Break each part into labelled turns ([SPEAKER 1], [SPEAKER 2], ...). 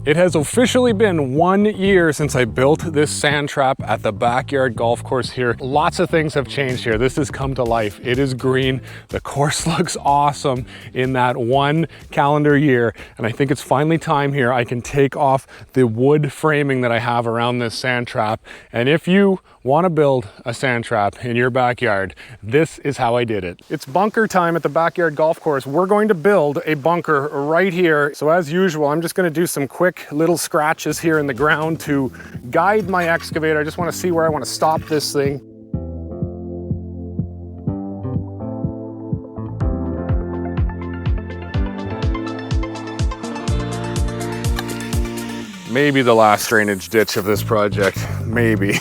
[SPEAKER 1] It has officially been 1 year since I built this sand trap at the backyard golf course here. Lots of things have changed here. This has come to life. It is green. The course looks awesome in that 1 calendar year. And I think it's finally time here. I can take off the wood framing that I have around this sand trap. And if you want to build a sand trap in your backyard, this is how I did it. It's bunker time at the backyard golf course. We're going to build a bunker right here. So as usual, I'm just going to do some quick little scratches here in the ground to guide my excavator. I just want to see where I want to stop this thing. Maybe the last drainage ditch of this project, maybe.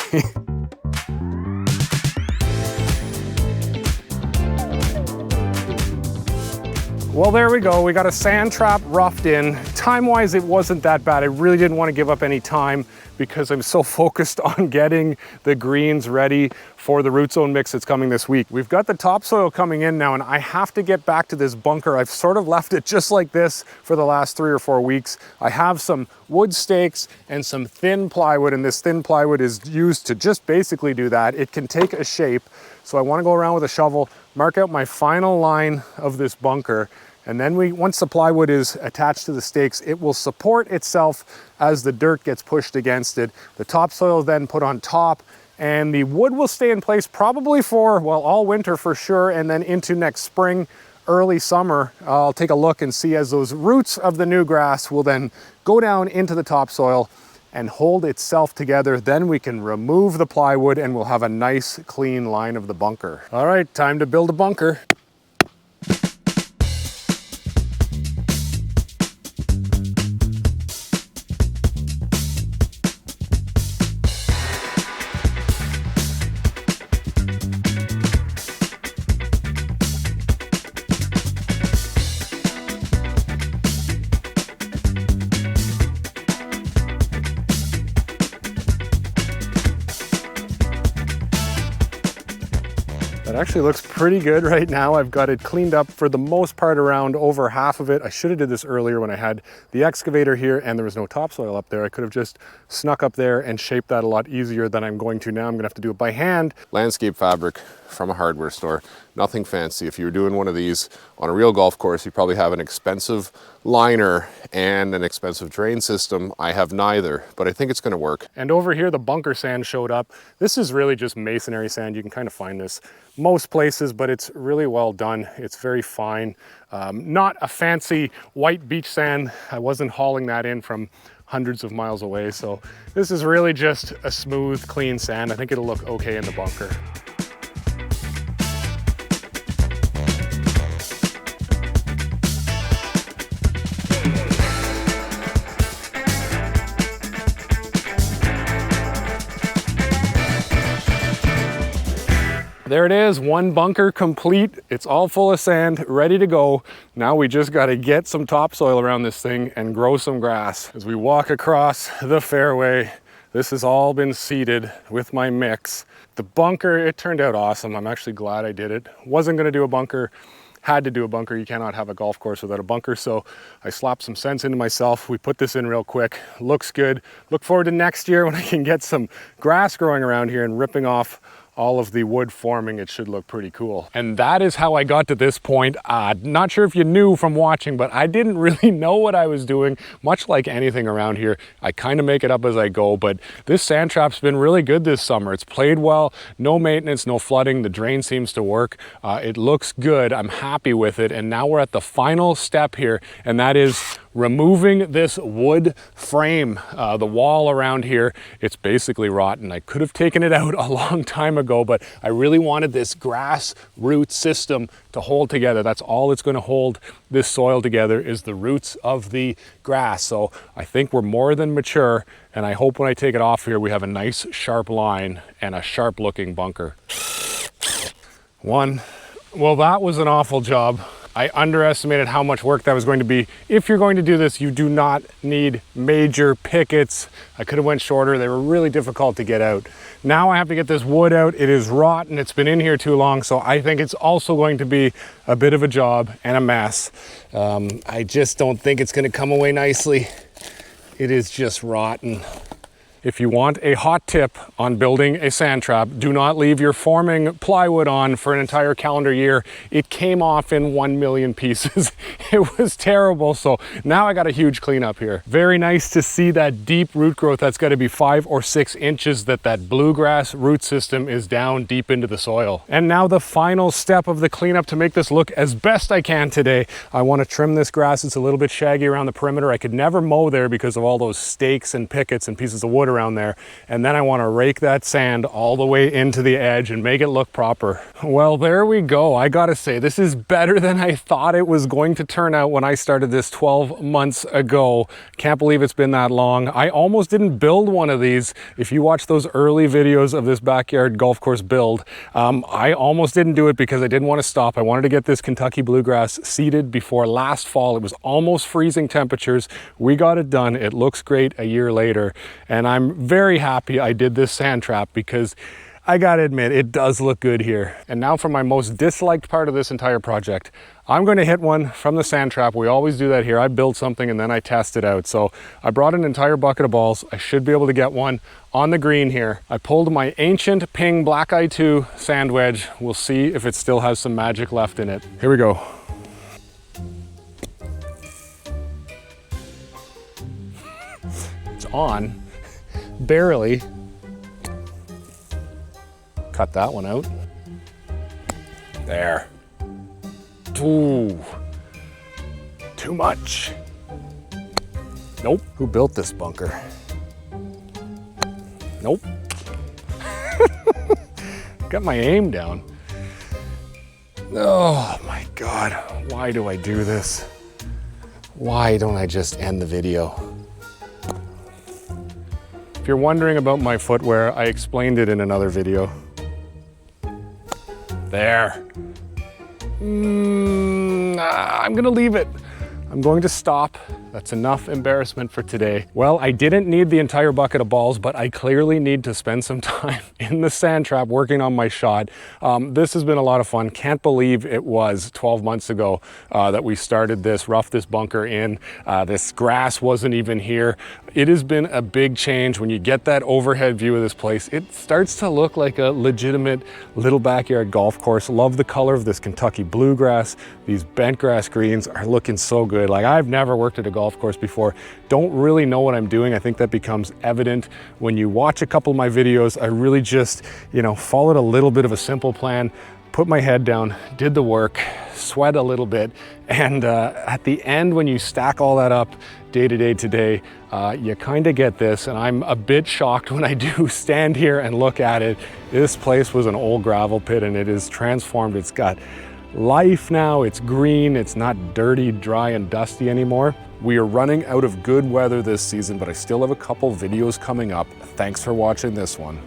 [SPEAKER 1] Well, there we go. We got a sand trap roughed in. Time-wise, it wasn't that bad. I really didn't want to give up any time because I'm so focused on getting the greens ready for the root zone mix that's coming this week. We've got the topsoil coming in now, and I have to get back to this bunker. I've sort of left it just like this for the last 3 or 4 weeks. I have some wood stakes and some thin plywood, and this thin plywood is used to just basically do that. It can take a shape. So I want to go around with a shovel, mark out my final line of this bunker, and then once the plywood is attached to the stakes, it will support itself as the dirt gets pushed against it. The topsoil is then put on top, and the wood will stay in place probably for, well, all winter for sure, and then into next spring, early summer. I'll take a look and see as those roots of the new grass will then go down into the topsoil and hold itself together. Then we can remove the plywood and we'll have a nice clean line of the bunker. All right, time to build a bunker. That actually looks pretty good right now. I've got it cleaned up for the most part around over half of it. I should have did this earlier when I had the excavator here and there was no topsoil up there. I could have just snuck up there and shaped that a lot easier than I'm going to now. I'm gonna have to do it by hand. Landscape fabric from a hardware store. Nothing fancy. If you were doing one of these on a real golf course, you probably have an expensive liner and an expensive drain system. I have neither, but I think it's gonna work. And over here, the bunker sand showed up. This is really just masonry sand. You can kind of find this most places, but it's really well done. It's very fine. Not a fancy white beach sand. I wasn't hauling that in from hundreds of miles away. So this is really just a smooth, clean sand. I think it'll look okay in the bunker. There it is, 1 bunker complete. It's all full of sand, ready to go. Now we just got to get some topsoil around this thing and grow some grass. As we walk across the fairway, this has all been seeded with my mix. The bunker, it turned out awesome. I'm actually glad I did it. Wasn't gonna do a bunker, had to do a bunker. You cannot have a golf course without a bunker, so I slapped some sense into myself. We put this in real quick. Looks good. Look forward to next year when I can get some grass growing around here and ripping off all of the wood forming. It should look pretty cool. And that is how I got to this point. Not sure if you knew from watching, but I didn't really know what I was doing. Much like anything around here, I kind of make it up as I go, but this sand trap's been really good this summer. It's played well, no maintenance, no flooding. The drain seems to work. It looks good. I'm happy with it. And now we're at the final step here, and that is removing this wood frame. The wall around here, it's basically rotten. I could have taken it out a long time ago, but I really wanted this grass root system to hold together. That's all it's going to hold this soil together is the roots of the grass. So I think we're more than mature, and I hope when I take it off here, we have a nice sharp line and a sharp looking bunker. Well, that was an awful job. I underestimated how much work that was going to be. If you're going to do this, you do not need major pickets. I could have went shorter. They were really difficult to get out. Now I have to get this wood out. It is rotten. It's been in here too long. So I think it's also going to be a bit of a job and a mess. I just don't think it's going to come away nicely. it is just rotten. If you want a hot tip on building a sand trap, do not leave your forming plywood on for an entire calendar year. It came off in 1 million pieces. It was terrible. So now I got a huge cleanup here. Very nice to see that deep root growth. That's got to be 5 or 6 inches that bluegrass root system is down deep into the soil. And now the final step of the cleanup to make this look as best I can today. I want to trim this grass. It's a little bit shaggy around the perimeter. I could never mow there because of all those stakes and pickets and pieces of wood around there. And then I want to rake that sand all the way into the edge and make it look proper. Well, there we go. I gotta say, this is better than I thought it was going to turn out when I started this 12 months ago. Can't believe it's been that long. I almost didn't build one of these. If you watch those early videos of this backyard golf course build, I almost didn't do it because I didn't want to stop. I wanted to get this Kentucky bluegrass seeded before last fall. It was almost freezing temperatures. We got it done. It looks great a year later, and I'm very happy I did this sand trap because I gotta admit, it does look good here. And now for my most disliked part of this entire project. I'm going to hit one from the sand trap. We always do that here. I build something and then I test it out. So I brought an entire bucket of balls. I should be able to get one on the green here. I pulled my ancient Ping Black Eye 2 sand wedge. We'll see if it still has some magic left in it. Here we go. It's on, barely. Cut that one out. There. Ooh, too much. Nope. Who built this bunker? Nope. Got my aim down. Oh my God, why do I do this? Why don't I just end the video? If you're wondering about my footwear, I explained it in another video. There. I'm gonna leave it. I'm going to stop. That's enough embarrassment for today. Well, I didn't need the entire bucket of balls, but I clearly need to spend some time in the sand trap working on my shot. This has been a lot of fun. Can't believe it was 12 months ago that we started this, roughed this bunker in. This grass wasn't even here. It has been a big change. When you get that overhead view of this place, it starts to look like a legitimate little backyard golf course. Love the color of this Kentucky bluegrass. These bent grass greens are looking so good. Like, I've never worked at a golf course before. Don't really know what I'm doing. I think that becomes evident when you watch a couple of my videos. I really just, followed a little bit of a simple plan, put my head down, did the work, sweat a little bit, and at the end, when you stack all that up day to day today, you kind of get this, and I'm a bit shocked when I do stand here and look at it. This place was an old gravel pit, and it is transformed. It's got life now. It's green. It's not dirty, dry, and dusty anymore. We are running out of good weather this season, but I still have a couple videos coming up. Thanks for watching this one.